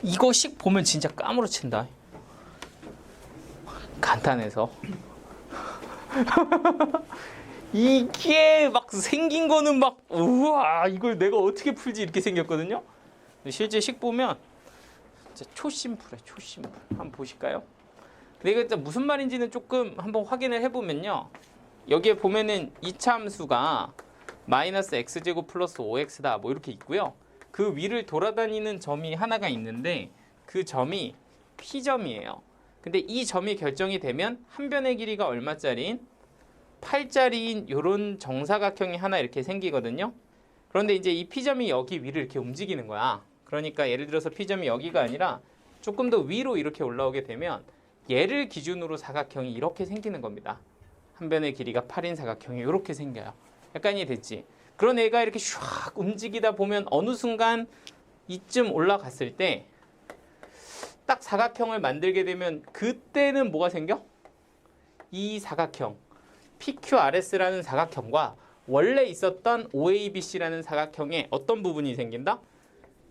이거씩 보면 진짜 까무러친다. 간단해서. 이게 막 생긴 거는 막 우와 이걸 내가 어떻게 풀지 이렇게 생겼거든요. 실제 식 보면 진짜 초심플해. 초심플. 한번 보실까요? 근데 이거 무슨 말인지는 조금 한번 확인을 해보면요. 여기에 보면은 이차함수가 마이너스 x제곱 플러스 5x다 뭐 이렇게 있고요. 그 위를 돌아다니는 점이 하나가 있는데 그 점이 P점이에요. 근데 이 점이 결정이 되면 한 변의 길이가 얼마짜리인? 8짜리인 요런 정사각형이 하나 이렇게 생기거든요. 그런데 이제 이 P점이 여기 위를 이렇게 움직이는 거야. 그러니까 예를 들어서 P점이 여기가 아니라 조금 더 위로 이렇게 올라오게 되면 얘를 기준으로 사각형이 이렇게 생기는 겁니다. 한 변의 길이가 8인 사각형이 이렇게 생겨요. 약간 이해 됐지? 그런 애가 이렇게 슉 움직이다 보면 어느 순간 이쯤 올라갔을 때 딱 사각형을 만들게 되면 그때는 뭐가 생겨? 이 사각형 PQRS라는 사각형과 원래 있었던 OABC라는 사각형에 어떤 부분이 생긴다?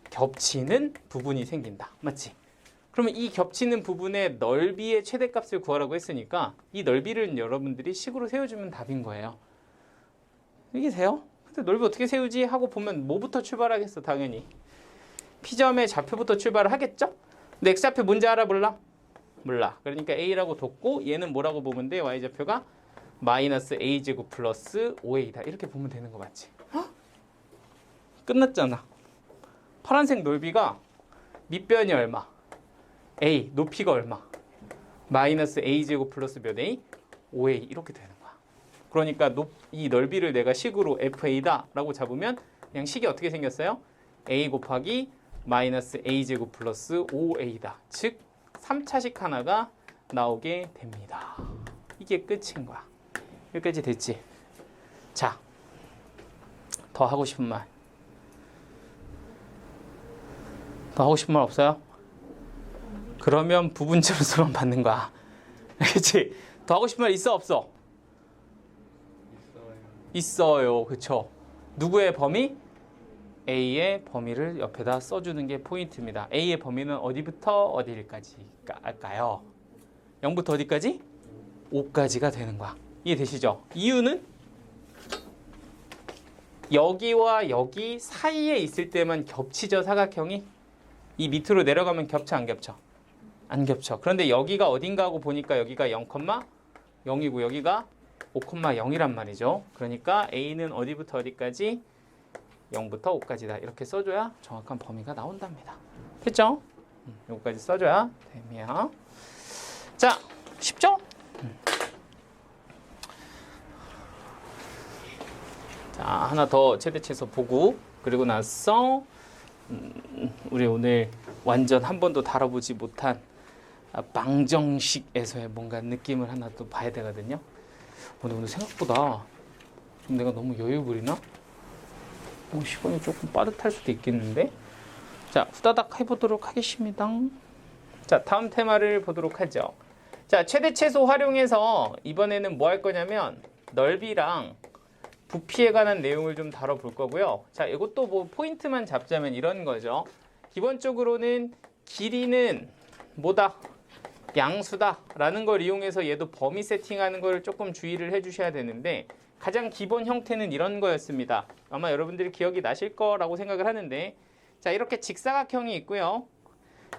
겹치는 부분이 생긴다. 맞지? 그러면 이 겹치는 부분의 넓이의 최대값을 구하라고 했으니까 이 넓이를 여러분들이 식으로 세워주면 답인 거예요. 이게세요? 근데 넓이 어떻게 세우지? 하고 보면 뭐부터 출발하겠어? 당연히 P점의 좌표부터 출발을 하겠죠? 근데 X좌표 뭔지 알아? 몰라? 몰라. 그러니까 A라고 뒀고 얘는 뭐라고 보면 돼? Y좌표가 마이너스 A제곱 플러스 5A다. 이렇게 보면 되는 거 맞지? 헉? 끝났잖아. 파란색 넓이가 밑변이 얼마? A, 높이가 얼마? 마이너스 A제곱 플러스 몇 A? 5A 이렇게 되는 거야. 그러니까 이 넓이를 내가 식으로 FA다 라고 잡으면 그냥 식이 어떻게 생겼어요? A 곱하기 마이너스 A제곱 플러스 5A다. 즉 3차식 하나가 나오게 됩니다. 이게 끝인 거야. 여기까지 됐지? 자, 더 하고 싶은 말. 더 하고 싶은 말 없어요? 그러면 부분점수만 받는 거야. 그치? 더 하고 싶은 말 있어 없어? 있어요. 그쵸? 누구의 범위? A의 범위를 옆에다 써주는 게 포인트입니다. A의 범위는 어디부터 어디까지일까요? 0부터 어디까지? 5까지가 되는 거야. 이해되시죠? 이유는 여기와 여기 사이에 있을 때만 겹치죠, 사각형이? 이 밑으로 내려가면 겹쳐, 안 겹쳐? 안 겹쳐. 그런데 여기가 어딘가 하고 보니까 여기가 0,0이고 여기가 5,0이란 말이죠. 그러니까 A는 어디부터 어디까지? 0부터 5까지다. 이렇게 써줘야 정확한 범위가 나온답니다. 됐죠? 여기까지 써줘야 됩니다. 자, 쉽죠? 자, 하나 더 최대치에서 보고 그리고 나서 우리 오늘 완전 한 번도 다뤄보지 못한 방정식에서의 뭔가 느낌을 하나 또 봐야 되거든요. 오늘 생각보다 좀 내가 너무 여유 부리나? 시간이 조금 빠듯할 수도 있겠는데. 자, 후다닥 해보도록 하겠습니다. 자, 다음 테마를 보도록 하죠. 자, 최대최소 활용해서 이번에는 뭐 할 거냐면 넓이랑 부피에 관한 내용을 좀 다뤄볼 거고요. 자, 이것도 뭐 포인트만 잡자면 이런 거죠. 기본적으로는 길이는 뭐다? 양수다 라는 걸 이용해서 얘도 범위 세팅하는 걸 조금 주의를 해주셔야 되는데 가장 기본 형태는 이런 거였습니다. 아마 여러분들이 기억이 나실 거라고 생각을 하는데 자, 이렇게 직사각형이 있고요.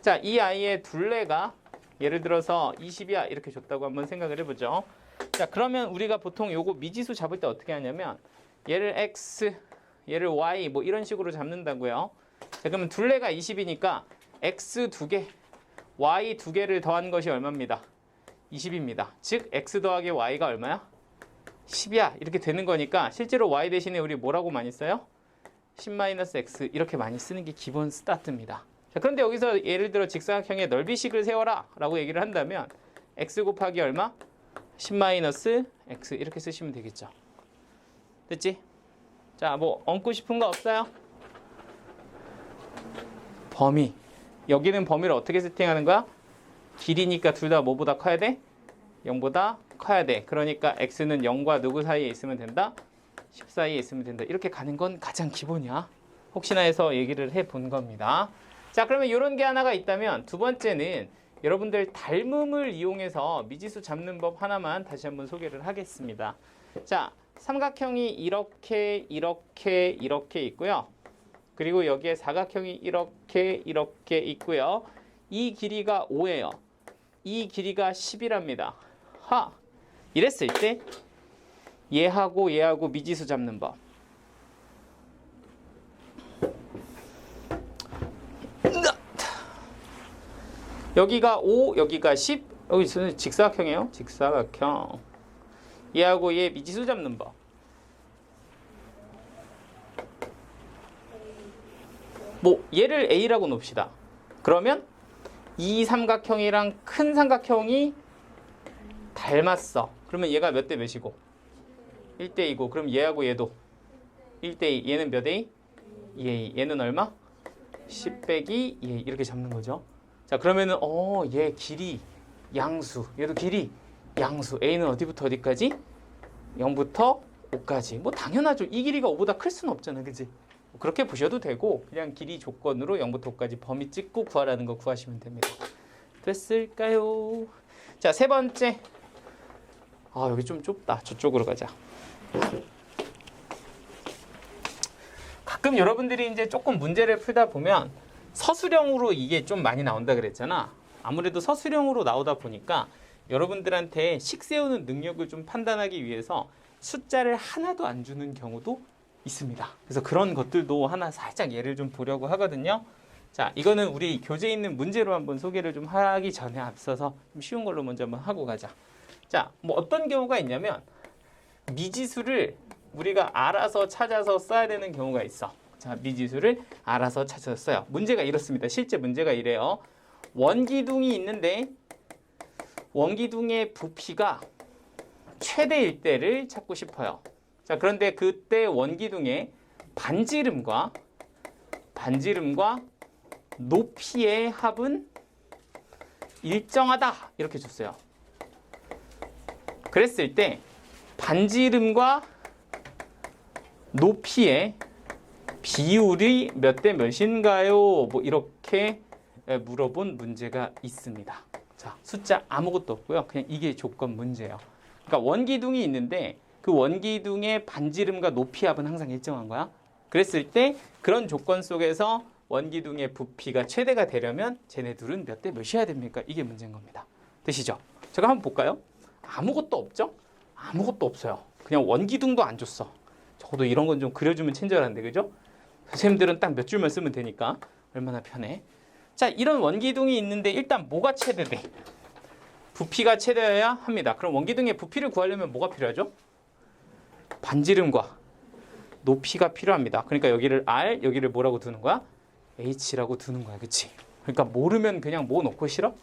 자, 이 아이의 둘레가 예를 들어서 20이야 이렇게 줬다고 한번 생각을 해보죠. 자, 그러면 우리가 보통 요거 미지수 잡을 때 어떻게 하냐면 얘를 X, 얘를 Y 뭐 이런 식으로 잡는다고요. 자, 그러면 둘레가 20이니까 X 2개, Y 2개를 더한 것이 얼마입니다? 20입니다. 즉 X 더하기 Y가 얼마야? 10이야 이렇게 되는 거니까 실제로 Y 대신에 우리 뭐라고 많이 써요? 10-X 이렇게 많이 쓰는 게 기본 스타트입니다. 자, 그런데 여기서 예를 들어 직사각형의 넓이식을 세워라 라고 얘기를 한다면 X 곱하기 얼마? 10-X 이렇게 쓰시면 되겠죠. 됐지? 자, 뭐 얹고 싶은 거 없어요? 범위. 여기는 범위를 어떻게 세팅하는 거야? 길이니까 둘 다 뭐보다 커야 돼? 0보다 커야 돼. 그러니까 x는 0과 누구 사이에 있으면 된다? 10 사이에 있으면 된다. 이렇게 가는 건 가장 기본이야. 혹시나 해서 얘기를 해본 겁니다. 자, 그러면 이런 게 하나가 있다면 두 번째는 여러분들 닮음을 이용해서 미지수 잡는 법 하나만 다시 한번 소개를 하겠습니다. 자, 삼각형이 이렇게 있고요. 그리고 여기에 사각형이 이렇게 있고요. 이 길이가 5예요. 이 길이가 10이랍니다. 하! 이랬을 때 얘하고 미지수 잡는 법. 여기가 5, 여기가 10. 여기 직사각형이에요. 직사각형. 얘하고 얘 미지수 잡는 법. 뭐 얘를 A라고 놉시다. 그러면 이 삼각형이랑 큰 삼각형이 닮았어. 그러면 얘가 몇 대 몇이고? 1대 2고. 그럼 얘하고 얘도 1대 2. 얘는 몇 A? 2A. 얘는 얼마? 10 빼기 2A. 이렇게 잡는 거죠. 자, 그러면은 얘 길이 양수. 얘도 길이 양수. A는 어디부터 어디까지? 0부터 5까지. 뭐 당연하죠. 이 길이가 5보다 클 수는 없잖아. 그치? 그렇게 보셔도 되고 그냥 길이 조건으로 0부터 5까지 범위 찍고 구하라는 거 구하시면 됩니다. 됐을까요? 자, 세 번째. 여기 좀 좁다. 저쪽으로 가자. 가끔 여러분들이 이제 조금 문제를 풀다 보면 서술형으로 이게 좀 많이 나온다 그랬잖아. 아무래도 서술형으로 나오다 보니까 여러분들한테 식 세우는 능력을 좀 판단하기 위해서 숫자를 하나도 안 주는 경우도 있습니다. 그래서 그런 것들도 하나 살짝 예를 좀 보려고 하거든요. 자, 이거는 우리 교재에 있는 문제로 한번 소개를 좀 하기 전에 앞서서 좀 쉬운 걸로 먼저 한번 하고 가자. 자, 뭐 어떤 경우가 있냐면 미지수를 우리가 알아서 찾아서 써야 되는 경우가 있어. 자, 미지수를 알아서 찾아서 써요. 문제가 이렇습니다. 실제 문제가 이래요. 원기둥이 있는데 원기둥의 부피가 최대일 때를 찾고 싶어요. 자, 그런데 그때 원기둥의 반지름과 높이의 합은 일정하다 이렇게 줬어요. 그랬을 때 반지름과 높이의 비율이 몇 대 몇인가요? 뭐 이렇게 물어본 문제가 있습니다. 자, 숫자 아무것도 없고요. 그냥 이게 조건 문제예요. 그러니까 원기둥이 있는데 그 원기둥의 반지름과 높이 합은 항상 일정한 거야. 그랬을 때 그런 조건 속에서 원기둥의 부피가 최대가 되려면 쟤네 둘은 몇 대 몇이어야 됩니까? 이게 문제인 겁니다. 되시죠? 제가 한번 볼까요? 아무것도 없죠? 아무것도 없어요. 그냥 원기둥도 안 줬어. 적어도 이런 건 좀 그려주면 친절한데, 그죠? 선생님들은 딱 몇 줄만 쓰면 되니까 얼마나 편해. 자, 이런 원기둥이 있는데 일단 뭐가 최대돼? 부피가 최대여야 합니다. 그럼 원기둥의 부피를 구하려면 뭐가 필요하죠? 반지름과 높이가 필요합니다. 그러니까 여기를 R, 여기를 뭐라고 두는 거야? H라고 두는 거야. 그치? 그러니까 모르면 그냥 뭐 놓고 싫어?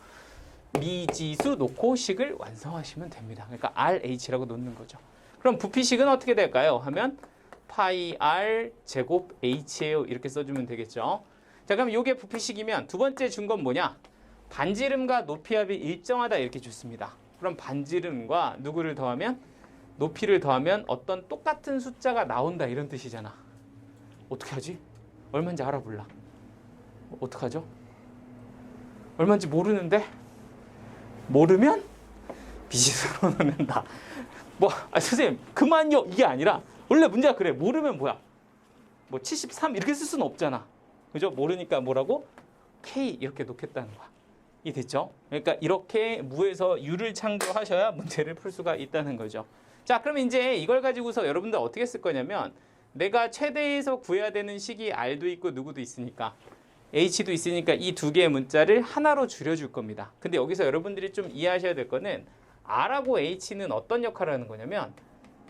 미지수 놓고 식을 완성하시면 됩니다. 그러니까 RH라고 놓는 거죠. 그럼 부피식은 어떻게 될까요? 하면 파이 R 제곱 H예요. 이렇게 써주면 되겠죠. 자, 그럼 이게 부피식이면 두 번째 준 건 뭐냐? 반지름과 높이 합이 일정하다 이렇게 줬습니다. 그럼 반지름과 누구를 더하면? 높이를 더하면 어떤 똑같은 숫자가 나온다 이런 뜻이잖아. 어떻게 하지? 얼마인지 알아볼라. 어떡하죠? 얼마인지 모르는데? 모르면 미지수로 넣는다. 선생님 그만요 이게 아니라 원래 문제가 그래. 모르면 뭐야? 73 이렇게 쓸 수는 없잖아. 그죠? 모르니까 뭐라고? K 이렇게 놓겠다는 거야. 이해 됐죠? 그러니까 이렇게 무에서 유를 창조하셔야 문제를 풀 수가 있다는 거죠. 자, 그럼 이제 이걸 가지고서 여러분들 어떻게 쓸 거냐면 내가 최대에서 구해야 되는 식이 R도 있고 누구도 있으니까 H도 있으니까 이 두 개의 문자를 하나로 줄여줄 겁니다. 근데 여기서 여러분들이 좀 이해하셔야 될 거는 R하고 H는 어떤 역할을 하는 거냐면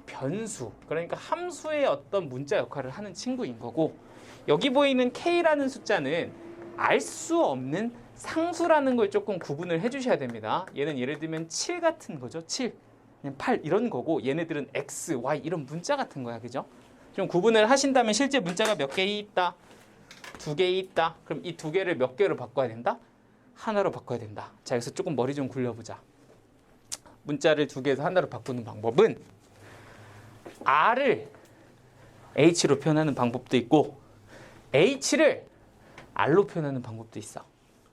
변수, 그러니까 함수의 어떤 문자 역할을 하는 친구인 거고 여기 보이는 K라는 숫자는 알 수 없는 상수라는 걸 조금 구분을 해주셔야 됩니다. 얘는 예를 들면 7 같은 거죠. 7, 8 이런 거고 얘네들은 X, Y 이런 문자 같은 거야. 그죠? 좀 구분을 하신다면 실제 문자가 몇 개 있다? 2개 있다. 그럼 이 2개를 몇 개로 바꿔야 된다? 하나로 바꿔야 된다. 자, 여기서 조금 머리 좀 굴려보자. 문자를 2개에서 하나로 바꾸는 방법은 R을 H로 표현하는 방법도 있고 H를 R로 표현하는 방법도 있어.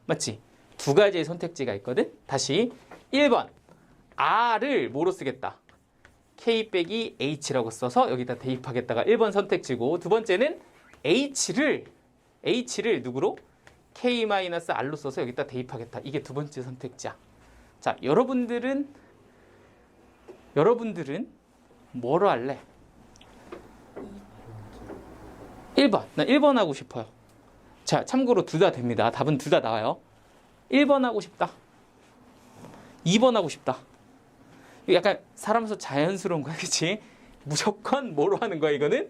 맞지? 두 가지의 선택지가 있거든. 다시 1번 R을 뭐로 쓰겠다? K 빼기 H라고 써서 여기다 대입하겠다가 1번 선택지고, 두 번째는 H를 누구로? K-R로 써서 여기다 대입하겠다. 이게 두 번째 선택지야. 자, 여러분들은 뭐로 할래? 1번. 나 1번 하고 싶어요. 자, 참고로 둘 다 됩니다. 답은 둘 다 나와요. 1번 하고 싶다. 2번 하고 싶다. 약간 사람으로서 자연스러운 거야, 그치? 무조건 뭐로 하는 거야, 이거는?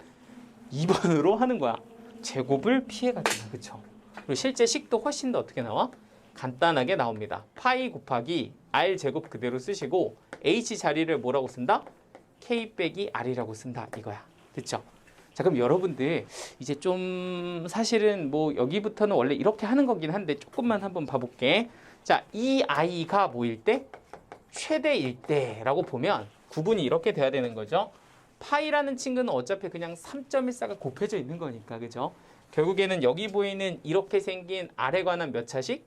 2번으로 하는 거야. 제곱을 피해가잖아, 그쵸? 그리고 실제 식도 훨씬 더 어떻게 나와? 간단하게 나옵니다. 파이 곱하기 R 제곱 그대로 쓰시고, H 자리를 뭐라고 쓴다? K 빼기 R이라고 쓴다, 이거야. 됐죠? 자, 그럼 여러분들 이제 좀 사실은 뭐 여기부터는 원래 이렇게 하는 거긴 한데 조금만 한번 봐볼게. 자, 이 아이가 뭐일 때? 최대일 때라고 보면 구분이 이렇게 돼야 되는 거죠. 파이라는 친구는 어차피 그냥 3.14가 곱해져 있는 거니까, 그죠? 결국에는 여기 보이는 이렇게 생긴 R에 관한 몇 차식?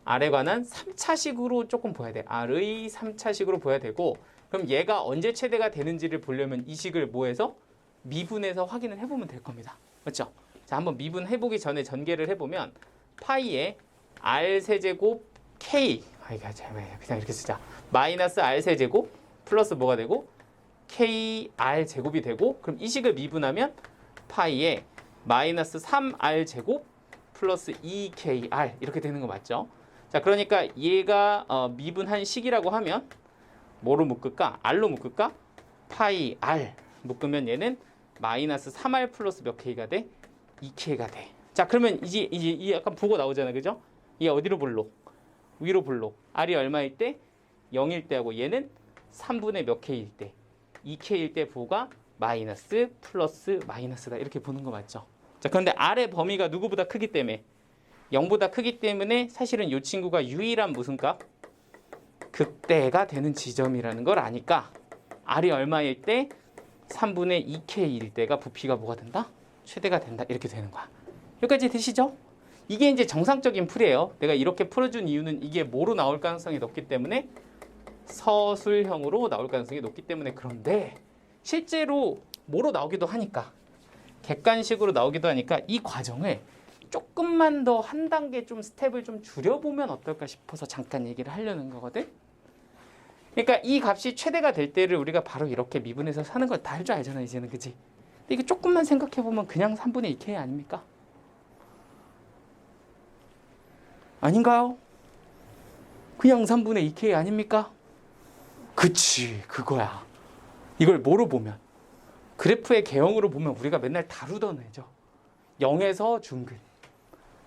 R에 관한 3차식으로 조금 보여야 돼. R의 3차식으로 보여야 되고, 그럼 얘가 언제 최대가 되는지를 보려면 이 식을 뭐해서? 미분해서 확인을 해보면 될 겁니다. 맞죠? 자, 한번 미분해보기 전에 전개를 해보면 파이에 R 세제곱 K, 그냥 이렇게 쓰자. 마이너스 R 세제곱 플러스 뭐가 되고? KR 제곱이 되고, 그럼 이 식을 미분하면 파이에 마이너스 3R 제곱 플러스 2KR 이렇게 되는 거 맞죠? 자, 그러니까 얘가 미분한 식이라고 하면 뭐로 묶을까? R로 묶을까? 파이 R 묶으면 얘는 마이너스 3R 플러스 몇 K가 돼? 2K가 돼. 자, 그러면 이제 약간 부호 나오잖아, 그죠? 얘 어디로 볼록? 위로 볼록. R이 얼마일 때? 0일 때하고 얘는 3분의 몇 K일 때? 2K일 때 부호가 마이너스 플러스 마이너스다. 이렇게 보는 거 맞죠? 자, 그런데 R의 범위가 누구보다 크기 때문에 0보다 크기 때문에 사실은 이 친구가 유일한 무슨 값? 극대가 되는 지점이라는 걸 아니까 R이 얼마일 때? 3분의 2K일 때가 부피가 뭐가 된다? 최대가 된다. 이렇게 되는 거야. 여기까지 되시죠? 이게 이제 정상적인 풀이에요. 내가 이렇게 풀어준 이유는 이게 뭐로 나올 가능성이 높기 때문에 서술형으로 나올 가능성이 높기 때문에. 그런데 실제로 뭐로 나오기도 하니까, 객관식으로 나오기도 하니까 이 과정을 조금만 더 한 단계 좀 스텝을 좀 줄여보면 어떨까 싶어서 잠깐 얘기를 하려는 거거든. 그러니까 이 값이 최대가 될 때를 우리가 바로 이렇게 미분해서 사는 걸 다 할 줄 알잖아, 이제는. 그치? 근데 이거 조금만 생각해보면 그냥 3분의 2K 아닙니까? 아닌가요? 그냥 3분의 2K 아닙니까? 그치, 그거야. 이걸 뭐로 보면? 그래프의 개형으로 보면 우리가 맨날 다루던 애죠. 0에서 중근,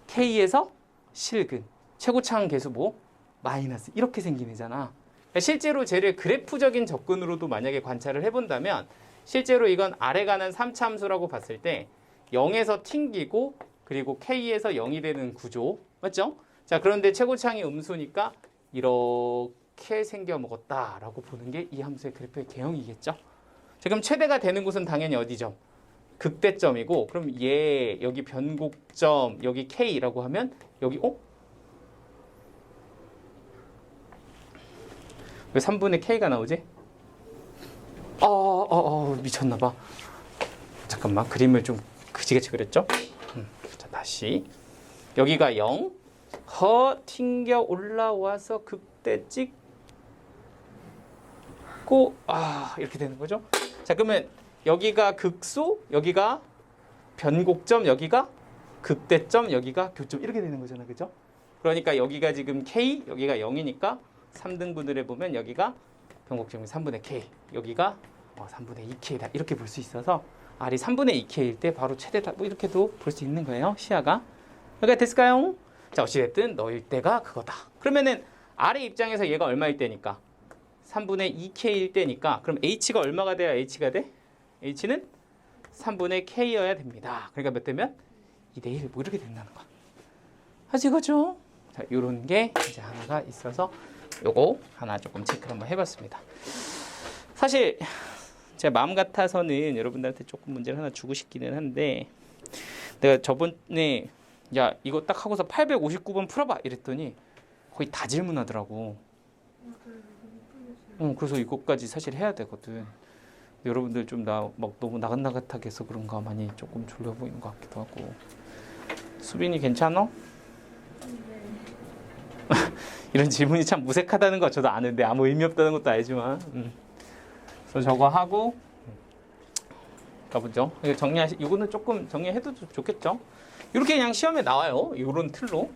K에서 실근, 최고차항 계수 뭐? 마이너스. 이렇게 생긴 애잖아. 실제로 쟤를 그래프적인 접근으로도 만약에 관찰을 해본다면 실제로 이건 R에 관한 3차 함수라고 봤을 때 0에서 튕기고 그리고 K에서 0이 되는 구조. 맞죠? 자, 그런데 최고차항이 음수니까 이렇게 생겨 먹었다라고 보는 게 이 함수의 그래프의 개형이겠죠. 자, 그럼 최대가 되는 곳은 당연히 어디죠? 극대점이고, 그럼 얘 여기 변곡점 여기 K라고 하면 여기 왜 3분의 K가 나오지? 미쳤나봐. 잠깐만, 그림을 좀 그지같이 그렸죠? 자, 다시 여기가 0 튕겨 올라와서 극대 찍고 이렇게 되는 거죠. 자, 그러면 여기가 극소, 여기가 변곡점, 여기가 극대점, 여기가 교점, 이렇게 되는 거잖아, 그죠? 그러니까 여기가 지금 K, 여기가 0이니까 3등분을 해보면 여기가 변곡점이 3분의 K, 여기가 3분의 2K다. 이렇게 볼 수 있어서 R이 3분의 2K일 때 바로 최대다. 뭐 이렇게도 볼 수 있는 거예요, 시야가. 여기가 됐을까요? 자, 어찌됐든 너일 때가 그거다. 그러면은 R의 입장에서 얘가 얼마일 때니까? 3분의 2K일 때니까 그럼 H가 얼마가 돼야 H가 돼? H는 3분의 K여야 됩니다. 그러니까 몇 대면? 2대1 뭐 이렇게 된다는 거야. 아시겠죠? 자, 요런 게 이제 하나가 있어서 요거 하나 조금 체크를 한번 해봤습니다. 사실 제 마음 같아서는 여러분들한테 조금 문제를 하나 주고 싶기는 한데, 내가 저번에 야 이거 딱 하고서 859번 풀어봐 이랬더니 거의 다 질문하더라고. 그래서 이것까지 사실 해야 되거든. 여러분들 좀 막 너무 나긋나긋하게 해서 그런가 많이 조금 졸려 보이는 것 같기도 하고. 수빈이 괜찮어? 이런 질문이 참 무색하다는 거 저도 아는데 아무 의미 없다는 것도 알지만 그래서 저거 하고 가보죠. 이거는 조금 정리해도 좋겠죠? 이렇게 그냥 시험에 나와요. 이런 틀로.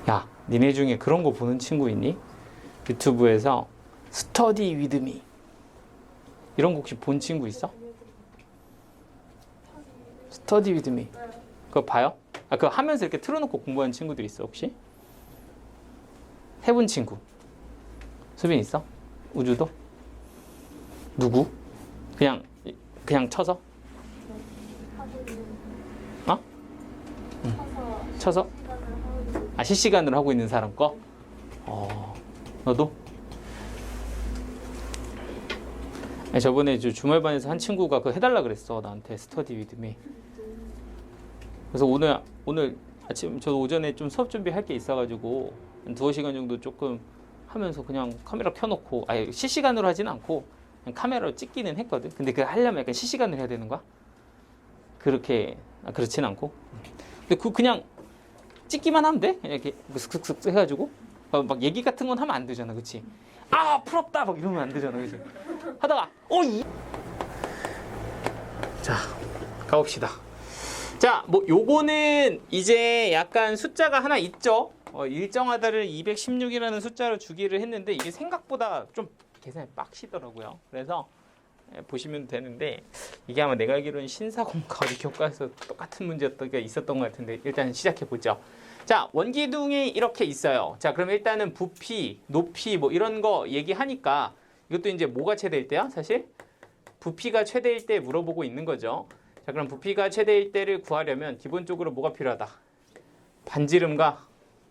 야, 니네 중에 그런 거 보는 친구 있니? 유튜브에서 스터디 위드 미 이런 거 혹시 본 친구 있어? 스터디 위드 미 그거 봐요? 그거 하면서 이렇게 틀어놓고 공부하는 친구들 있어 혹시? 해본 친구 수빈 있어? 우주도? 누구? 그냥 쳐서? 어? 쳐서? 실시간으로 하고 있는 사람 거? 너도? 저번에 주말반에서 한 친구가 그거 해달라 그랬어 나한테 스터디 위드 미. 그래서 오늘 아침 저도 오전에 좀 수업 준비할 게 있어가지고 한 2-시간 정도 조금 하면서 그냥 카메라 켜놓고 실시간으로 하진 않고 그냥 카메라로 찍기는 했거든. 근데 그거 하려면 약간 실시간으로 해야 되는 거야? 그렇진 않고. 근데 그냥 찍기만 하면 돼? 그냥 이렇게 슥슥슥 해가지고 막 얘기 같은 건 하면 안 되잖아, 그렇지? 부럽다 막 이러면 안 되잖아, 그렇지? 하다가 자 가봅시다. 자, 뭐 요거는 이제 약간 숫자가 하나 있죠. 일정하다를 216이라는 숫자로 주기를 했는데 이게 생각보다 좀 계산이 빡시더라고요. 그래서 보시면 되는데 이게 아마 내가 알기로는 신사공과 어디 교과에서 똑같은 문제였던 게 있었던 것 같은데 일단 시작해 보죠. 자, 원기둥이 이렇게 있어요. 자, 그럼 일단은 부피, 높이 뭐 이런 거 얘기하니까 이것도 이제 뭐가 최대일 때야? 사실 부피가 최대일 때 물어보고 있는 거죠. 자, 그럼 부피가 최대일 때를 구하려면 기본적으로 뭐가 필요하다? 반지름과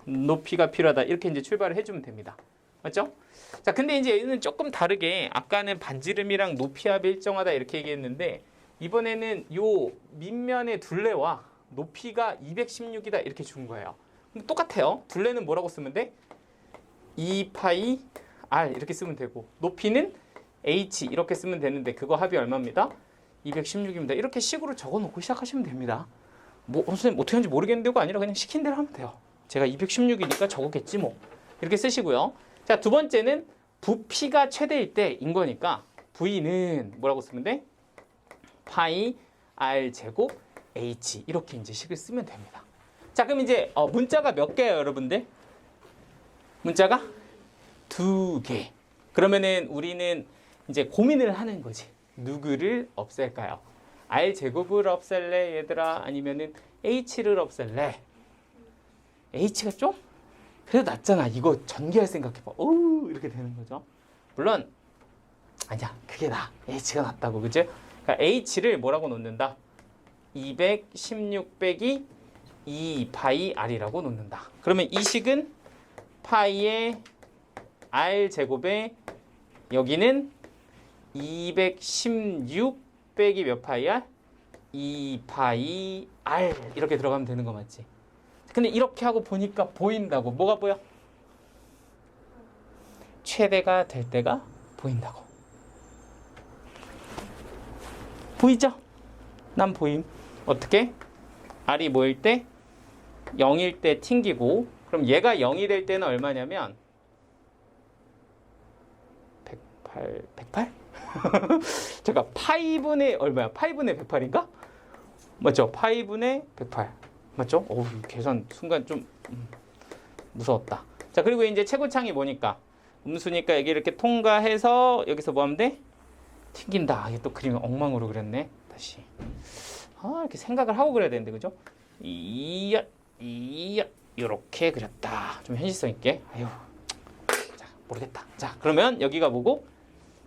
높이가 필요하다. 이렇게 이제 출발을 해주면 됩니다. 맞죠? 자, 근데 이제 얘는 조금 다르게 아까는 반지름이랑 높이 합이 일정하다 이렇게 얘기했는데 이번에는 요 밑면의 둘레와 높이가 216이다 이렇게 준 거예요. 똑같아요. 둘레는 뭐라고 쓰면 돼? 2파이 r 이렇게 쓰면 되고 높이는 h 이렇게 쓰면 되는데 그거 합이 얼마입니다? 216입니다. 이렇게 식으로 적어놓고 시작하시면 됩니다. 뭐 선생님 어떻게 하는지 모르겠는데가 아니라 그냥 시킨 대로 하면 돼요. 제가 216이니까 적었겠지 뭐. 이렇게 쓰시고요. 자, 두 번째는 부피가 최대일 때인 거니까 v는 뭐라고 쓰면 돼? 파이 r 제곱 h 이렇게 이제 식을 쓰면 됩니다. 자, 그럼 이제 문자가 몇 개예요, 여러분들? 문자가 2개. 그러면은 우리는 이제 고민을 하는 거지. 누구를 없앨까요? r 제곱을 없앨래, 얘들아? 아니면은 h를 없앨래? h가 좀 그래도 낫잖아. 이거 전개할 생각해봐. 이렇게 되는 거죠. 물론 아니야, 그게 나. h가 낫다고, 그죠? 그러니까 h를 뭐라고 놓는다? 216 빼기 2파이 r이라고 놓는다. 그러면 이 식은 파이의 r 제곱에 여기는 216 빼기 몇 파이 r? 2파이 r 이렇게 들어가면 되는 거 맞지? 근데 이렇게 하고 보니까 보인다고. 뭐가 보여? 최대가 될 때가 보인다고. 보이죠? 난 보임. 어떻게? r이 뭐일 때? 0일 때 튕기고 그럼 얘가 0이 될 때는 얼마냐면 108? 제가 파이분의 얼마야? 파이분의 108인가? 맞죠? 파이분의 108 맞죠? 계산 순간 좀 무서웠다. 자, 그리고 이제 최고창이 뭐니까? 음수니까 여기 이렇게 통과해서 여기서 뭐 하면 돼? 튕긴다. 이게 또 그림이 엉망으로 그렸네. 다시. 이렇게 생각을 하고 그려야 되는데, 그죠? 이렇게 그렸다. 좀 현실성 있게. 자, 모르겠다. 자, 그러면 여기가 뭐고?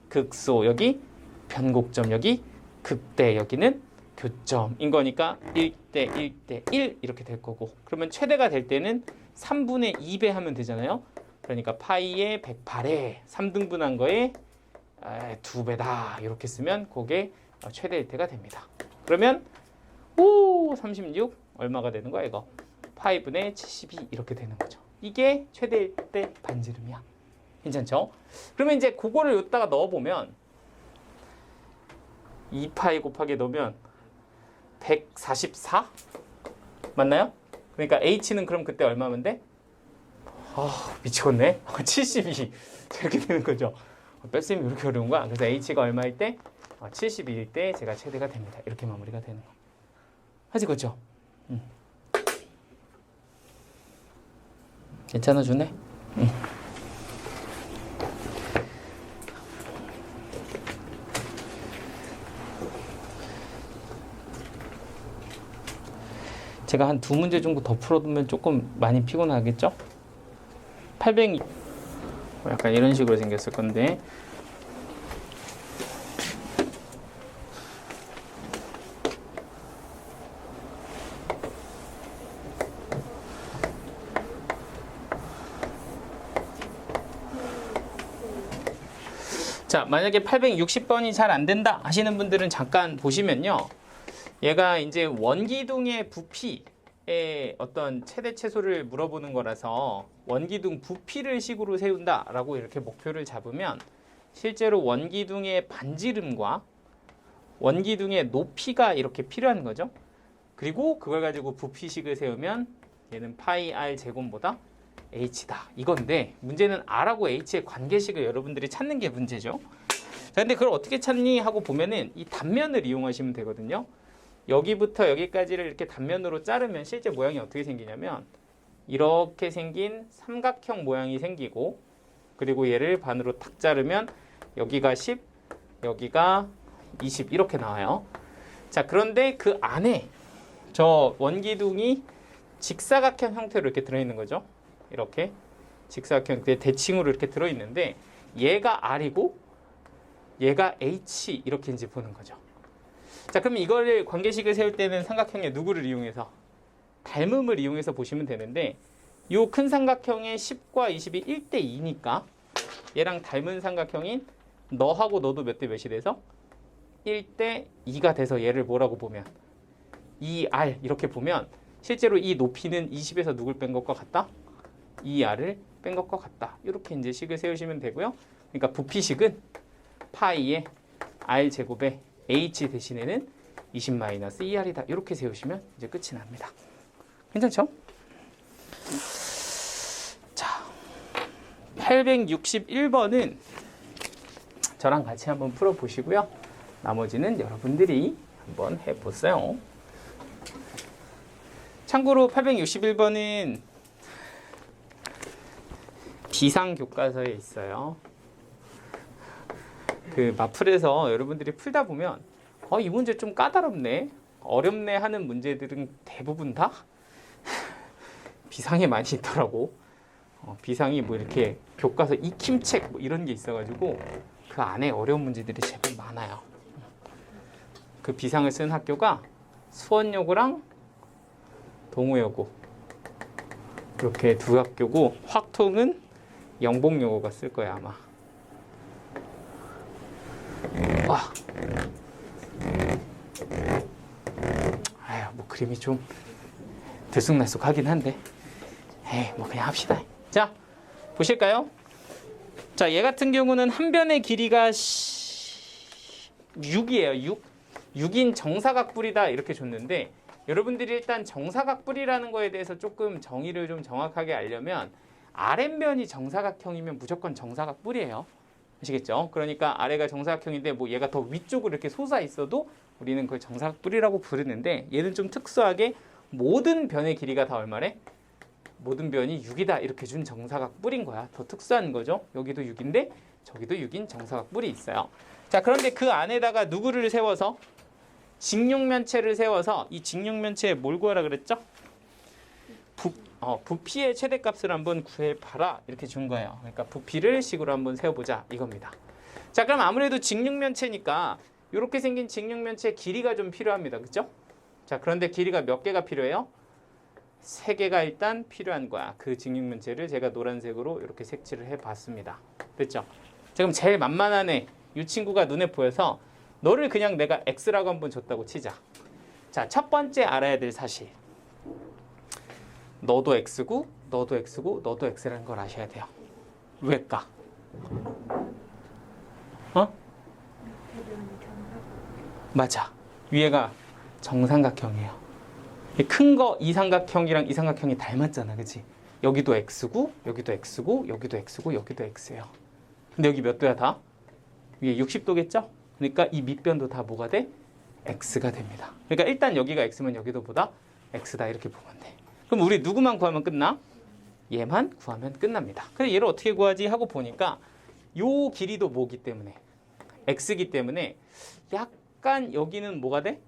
극소, 여기 변곡점, 여기 극대, 여기는 교점인 거니까 1대 1대 1 이렇게 될 거고, 그러면 최대가 될 때는 3분의 2배 하면 되잖아요. 그러니까 파이의 108에 3등분한 거에 2배다 이렇게 쓰면 그게 최대 1대가 됩니다. 그러면 36 얼마가 되는 거야 이거? 파이분의 72 이렇게 되는 거죠. 이게 최대 1대 반지름이야. 괜찮죠? 그러면 이제 그거를 여기다가 넣어보면 2파이 곱하기 넣으면 144? 맞나요? 그러니까 H는 그럼 그때 얼마면 돼? 미치겠네. 72 이렇게 되는 거죠. 뺄셈이 왜 이렇게 어려운 거야? 그래서 H가 얼마일 때? 72일 때 제가 최대가 됩니다. 이렇게 마무리가 되는 거. 하지 그죠? 괜찮아 주네? 제가 한 2문제 정도 더 풀어두면 조금 많이 피곤하겠죠? 800 약간 이런 식으로 생겼을 건데, 자, 만약에 860번이 잘 안 된다 하시는 분들은 잠깐 보시면요, 얘가 이제 원기둥의 부피의 어떤 최대 최소를 물어보는 거라서 원기둥 부피를 식으로 세운다라고 이렇게 목표를 잡으면 실제로 원기둥의 반지름과 원기둥의 높이가 이렇게 필요한 거죠. 그리고 그걸 가지고 부피식을 세우면 얘는 파이 r 제곱보다 h다 이건데, 문제는 r하고 h의 관계식을 여러분들이 찾는 게 문제죠. 자, 근데 그걸 어떻게 찾니 하고 보면은 이 단면을 이용하시면 되거든요. 여기부터 여기까지를 이렇게 단면으로 자르면 실제 모양이 어떻게 생기냐면 이렇게 생긴 삼각형 모양이 생기고, 그리고 얘를 반으로 탁 자르면 여기가 10, 여기가 20 이렇게 나와요. 자, 그런데 그 안에 저 원기둥이 직사각형 형태로 이렇게 들어있는 거죠. 이렇게 직사각형 대칭으로 이렇게 들어있는데 얘가 R이고 얘가 H 이렇게 이제 보는 거죠. 자, 그럼 이걸 관계식을 세울 때는 삼각형의 누구를 이용해서? 닮음을 이용해서 보시면 되는데, 이 큰 삼각형의 10과 20이 1대 2니까 얘랑 닮은 삼각형인 너하고 너도 몇 대 몇이 돼서 1대 2가 돼서 얘를 뭐라고 보면 2R 이렇게 보면 실제로 이 높이는 20에서 누굴 뺀 것과 같다? 2R을 뺀 것과 같다. 이렇게 이제 식을 세우시면 되고요. 그러니까 부피식은 파이의 R 제곱에 H 대신에는 20-2R이다. 이렇게 세우시면 이제 끝이 납니다. 괜찮죠? 자, 861번은 저랑 같이 한번 풀어보시고요. 나머지는 여러분들이 한번 해보세요. 참고로 861번은 비상교과서에 있어요. 그 마플에서 여러분들이 풀다 보면 이 문제 좀 까다롭네, 어렵네 하는 문제들은 대부분 다 비상에 많이 있더라고. 비상이 뭐 이렇게 교과서 익힘책 뭐 이런 게 있어가지고 그 안에 어려운 문제들이 제법 많아요. 그 비상을 쓴 학교가 수원여고랑 동우여고 이렇게 두 학교고, 확통은 영봉여고가 쓸 거야 아마. 뭐 그림이 좀 들쑥날쑥하긴 한데, 뭐 그냥 합시다. 자, 보실까요? 자, 얘 같은 경우는 한 변의 길이가 6이에요. 6인 정사각뿔이다 이렇게 줬는데, 여러분들이 일단 정사각뿔이라는 거에 대해서 조금 정의를 좀 정확하게 알려면 아랫면이 정사각형이면 무조건 정사각뿔이에요. 아시겠죠? 그러니까 아래가 정사각형인데 뭐 얘가 더 위쪽으로 이렇게 솟아 있어도 우리는 그걸 정사각뿔이라고 부르는데, 얘는 좀 특수하게 모든 변의 길이가 다 얼마래? 모든 변이 6이다 이렇게 준 정사각뿔인 거야. 더 특수한 거죠. 여기도 6인데 저기도 6인 정사각뿔이 있어요. 자, 그런데 그 안에다가 누구를 세워서? 직육면체를 세워서 이 직육면체에 뭘 구하라 그랬죠? 부피의 최대값을 한번 구해봐라 이렇게 준 거예요. 그러니까 부피를 식으로 한번 세워보자 이겁니다. 자, 그럼 아무래도 직육면체니까 이렇게 생긴 직육면체의 길이가 좀 필요합니다. 그죠? 자, 그런데 길이가 몇 개가 필요해요? 3개가 일단 필요한 거야. 그 직육면체를 제가 노란색으로 이렇게 색칠을 해봤습니다. 됐죠? 지금 제일 만만한 애, 이 친구가 눈에 보여서 너를 그냥 내가 X라고 한번 줬다고 치자. 자, 첫 번째 알아야 될 사실. 너도 X고, 너도 X고, 너도 X라는 걸 아셔야 돼요. 왜일까? 어? 맞아. 위에가 정삼각형이에요. 큰 거 이삼각형이랑 이삼각형이 닮았잖아. 그치? 여기도 X고, 여기도 X고, 여기도 X고, 여기도 X예요. 근데 여기 몇 도야 다? 위에 60도겠죠? 그러니까 이 밑변도 다 뭐가 돼? X가 됩니다. 그러니까 일단 여기가 X면 여기도 보다 X다 이렇게 보면 돼. 그럼 우리 누구만 구하면 끝나? 얘만 구하면 끝납니다. 그래서 얘를 어떻게 구하지 하고 보니까 요 길이도 뭐기 때문에 X기 때문에 약간 여기는 뭐가 돼?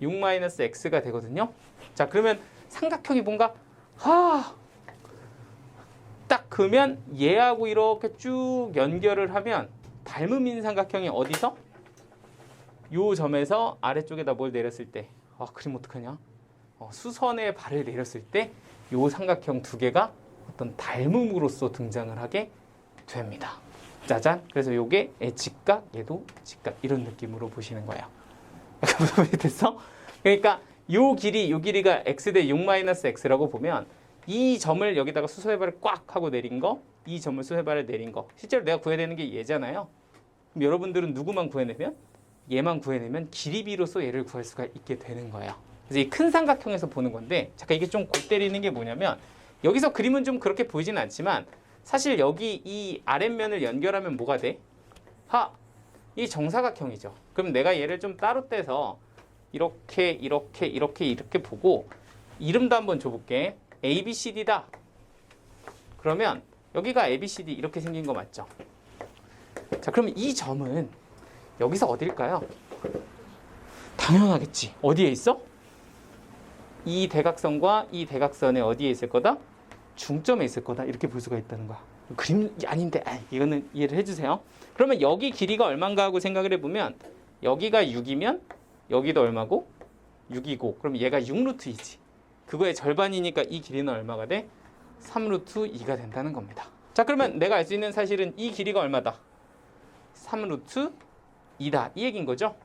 6-X가 되거든요. 자, 그러면 삼각형이 뭔가 딱 그러면 얘하고 이렇게 쭉 연결을 하면 닮은 삼각형이 어디서? 요 점에서 아래쪽에다 뭘 내렸을 때 그림 어떡하냐? 수선의 발을 내렸을 때 요 삼각형 두 개가 어떤 닮음으로써 등장을 하게 됩니다. 짜잔. 그래서 요게 직각, 얘도 직각 이런 느낌으로 보시는 거예요. 됐어? 그러니까 요 길이가 x 대 6-x라고 보면 이 점을 여기다가 수소의 발을 꽉 하고 내린 거, 이 점을 수소의 발을 내린 거. 실제로 내가 구해야 되는 게 얘잖아요. 그럼 여러분들은 누구만 구해내면? 얘만 구해내면 길이비로서 얘를 구할 수가 있게 되는 거예요. 그래서 이 큰 삼각형에서 보는 건데, 잠깐 이게 좀 골 때리는 게 뭐냐면 여기서 그림은 좀 그렇게 보이지는 않지만 사실 여기 이 아랫면을 연결하면 뭐가 돼? 이 정사각형이죠. 그럼 내가 얘를 좀 따로 떼서 이렇게 보고 이름도 한번 줘볼게. ABCD다. 그러면 여기가 ABCD 이렇게 생긴 거 맞죠? 자, 그러면 이 점은 여기서 어딜까요? 당연하겠지. 어디에 있어? 이 대각선과 이 대각선의 어디에 있을 거다? 중점에 있을 거다. 이렇게 볼 수가 있다는 거야. 그림 아닌데 이거는 이해를 해주세요. 그러면 여기 길이가 얼마인가 하고 생각을 해보면 여기가 6이면 여기도 얼마고? 6이고 그럼 얘가 6루트이지. 그거의 절반이니까 이 길이는 얼마가 돼? 3루트 2가 된다는 겁니다. 자, 그러면 내가 알 수 있는 사실은 이 길이가 얼마다? 3루트 2다. 이 얘기인 거죠?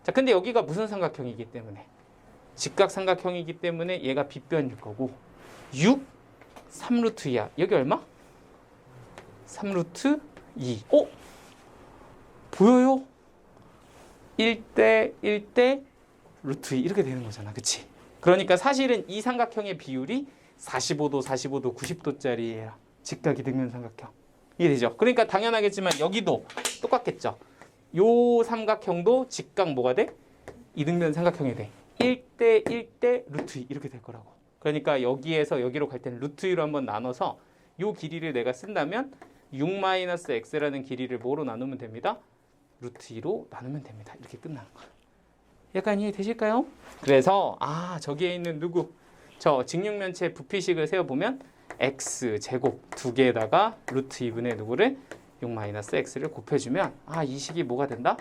자, 근데 여기가 무슨 삼각형이기 때문에? 직각 삼각형이기 때문에 얘가 빗변일 거고 6, 3루트 2야. 여기 얼마? 3루트 2. 보여요? 1대 1대 루트 2 이렇게 되는 거잖아. 그치? 그러니까 사실은 이 삼각형의 비율이 45도, 45도, 90도짜리예요. 직각이 등면 삼각형. 이해되죠? 그러니까 당연하겠지만 여기도 똑같겠죠. 요 삼각형도 직각 뭐가 돼? 이등변 삼각형이 돼. 1대 1대 루트 2 이렇게 될 거라고. 그러니까 여기에서 여기로 갈 때는 루트 2로 한번 나눠서 요 길이를 내가 쓴다면 6-x라는 길이를 뭐로 나누면 됩니다? 루트 2로 나누면 됩니다. 이렇게 끝나는 거야. 약간 이해되실까요? 그래서 저기에 있는 누구? 저 직육면체 부피식을 세워보면 x제곱 두 개에다가 루트 2분의 누구를 6-x를 곱해주면 이 식이 뭐가 된다?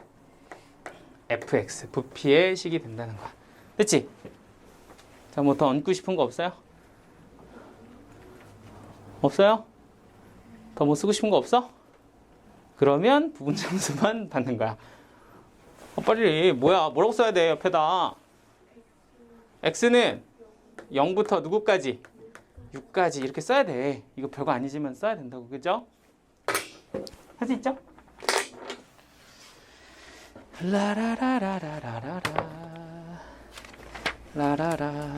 fx 부피의 식이 된다는 거야. 됐지? 자, 뭐 더 얹고 싶은 거 없어요? 없어요? 더 뭐 쓰고 싶은 거 없어? 그러면 부분 점수만 받는 거야. 빨리 뭐라고 써야 돼 옆에다. x는 0부터 누구까지? 6까지 이렇게 써야 돼. 이거 별거 아니지만 써야 된다고. 그죠? 할 수 있죠? 라라라라라라라 라라라